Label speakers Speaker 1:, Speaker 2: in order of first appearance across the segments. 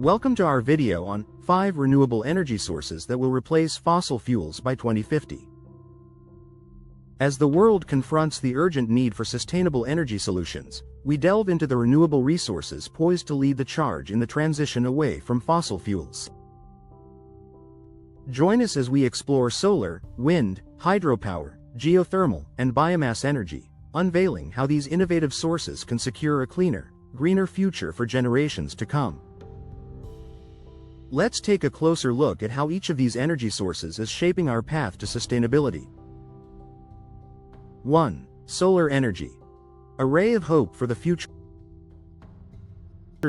Speaker 1: Welcome to our video on 5 renewable energy sources that will replace fossil fuels by 2050. As the world confronts the urgent need for sustainable energy solutions, we delve into the renewable resources poised to lead the charge in the transition away from fossil fuels. Join us as we explore solar, wind, hydropower, geothermal, and biomass energy, unveiling how these innovative sources can secure a cleaner, greener future for generations to come. Let's take a closer look at how each of these energy sources is shaping our path to sustainability. 1. Solar energy. A ray of hope for the future.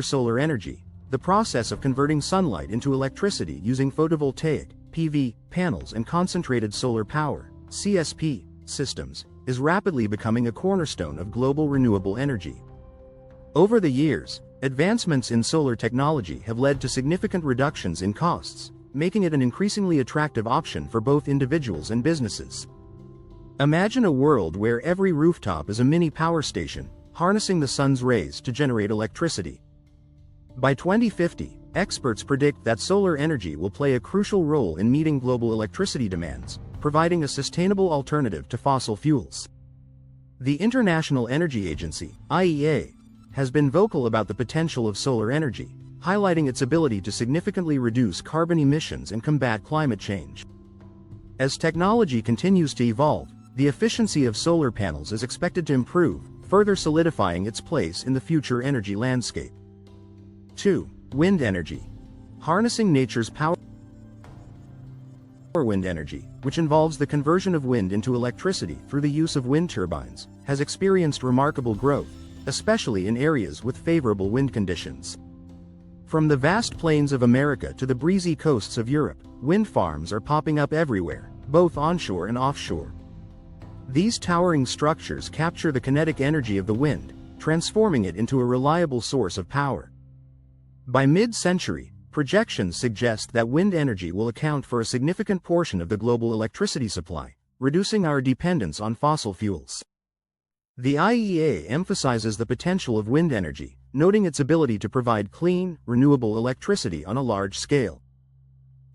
Speaker 1: Solar energy, the process of converting sunlight into electricity using photovoltaic (PV) panels and concentrated solar power (CSP) systems, is rapidly becoming a cornerstone of global renewable energy. Over the years, advancements in solar technology have led to significant reductions in costs, making it an increasingly attractive option for both individuals and businesses. Imagine a world where every rooftop is a mini power station, harnessing the sun's rays to generate electricity. By 2050, experts predict that solar energy will play a crucial role in meeting global electricity demands, providing a sustainable alternative to fossil fuels. The International Energy Agency, IEA, has been vocal about the potential of solar energy, highlighting its ability to significantly reduce carbon emissions and combat climate change. As technology continues to evolve, the efficiency of solar panels is expected to improve, further solidifying its place in the future energy landscape. 2. Wind energy. Harnessing nature's power. Wind energy, which involves the conversion of wind into electricity through the use of wind turbines, has experienced remarkable growth, especially in areas with favorable wind conditions. From the vast plains of America to the breezy coasts of Europe, wind farms are popping up everywhere, both onshore and offshore. These towering structures capture the kinetic energy of the wind, transforming it into a reliable source of power. By mid-century, projections suggest that wind energy will account for a significant portion of the global electricity supply, reducing our dependence on fossil fuels. The IEA emphasizes the potential of wind energy, noting its ability to provide clean, renewable electricity on a large scale.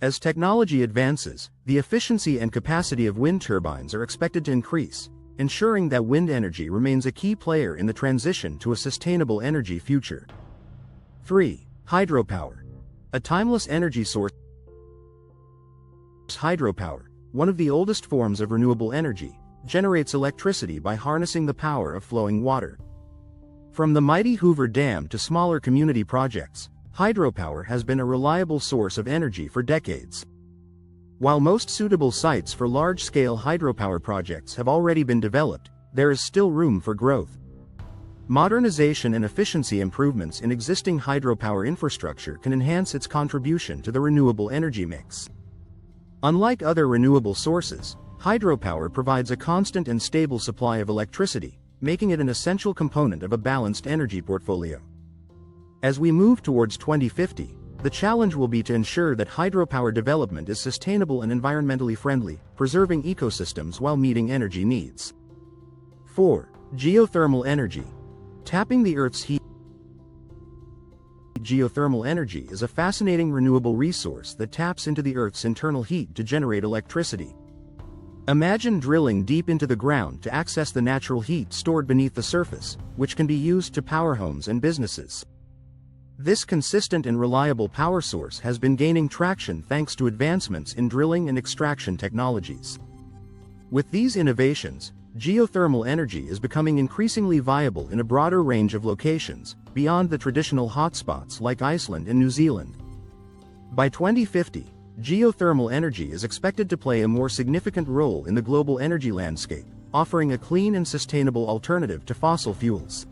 Speaker 1: As technology advances, the efficiency and capacity of wind turbines are expected to increase, ensuring that wind energy remains a key player in the transition to a sustainable energy future. 3. Hydropower. A timeless energy source. Hydropower, one of the oldest forms of renewable energy, generates electricity by harnessing the power of flowing water. From the mighty Hoover Dam to smaller community projects, hydropower has been a reliable source of energy for decades. While most suitable sites for large-scale hydropower projects have already been developed, there is still room for growth. Modernization and efficiency improvements in existing hydropower infrastructure can enhance its contribution to the renewable energy mix. Unlike other renewable sources, hydropower provides a constant and stable supply of electricity, making it an essential component of a balanced energy portfolio. As we move towards 2050, the challenge will be to ensure that hydropower development is sustainable and environmentally friendly, preserving ecosystems while meeting energy needs. 4. Geothermal energy. Tapping the Earth's heat. Geothermal energy is a fascinating renewable resource that taps into the Earth's internal heat to generate electricity. Imagine drilling deep into the ground to access the natural heat stored beneath the surface, which can be used to power homes and businesses. This consistent and reliable power source has been gaining traction thanks to advancements in drilling and extraction technologies. With these innovations, geothermal energy is becoming increasingly viable in a broader range of locations, beyond the traditional hotspots like Iceland and New Zealand. By 2050, geothermal energy is expected to play a more significant role in the global energy landscape, offering a clean and sustainable alternative to fossil fuels.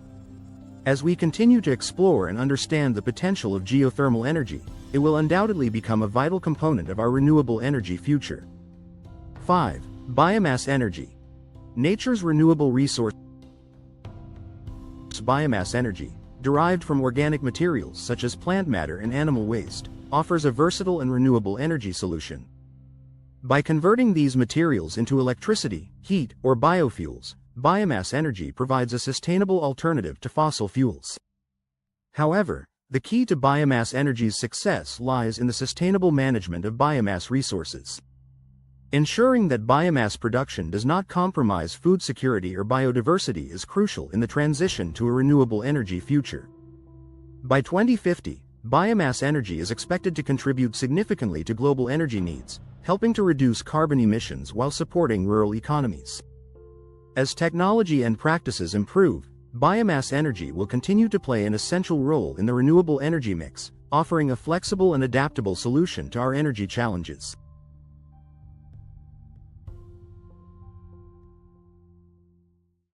Speaker 1: As we continue to explore and understand the potential of geothermal energy, it will undoubtedly become a vital component of our renewable energy future. 5. Biomass energy. Nature's renewable resource. Biomass energy, derived from organic materials such as plant matter and animal waste, offers a versatile and renewable energy solution. By converting these materials into electricity, heat, or biofuels, biomass energy provides a sustainable alternative to fossil fuels. However, The key to biomass energy's success lies in the sustainable management of biomass resources. Ensuring that biomass production does not compromise food security or biodiversity is crucial in the transition to a renewable energy future. By 2050, biomass energy is expected to contribute significantly to global energy needs, helping to reduce carbon emissions while supporting rural economies. As technology and practices improve, biomass energy will continue to play an essential role in the renewable energy mix, offering a flexible and adaptable solution to our energy challenges.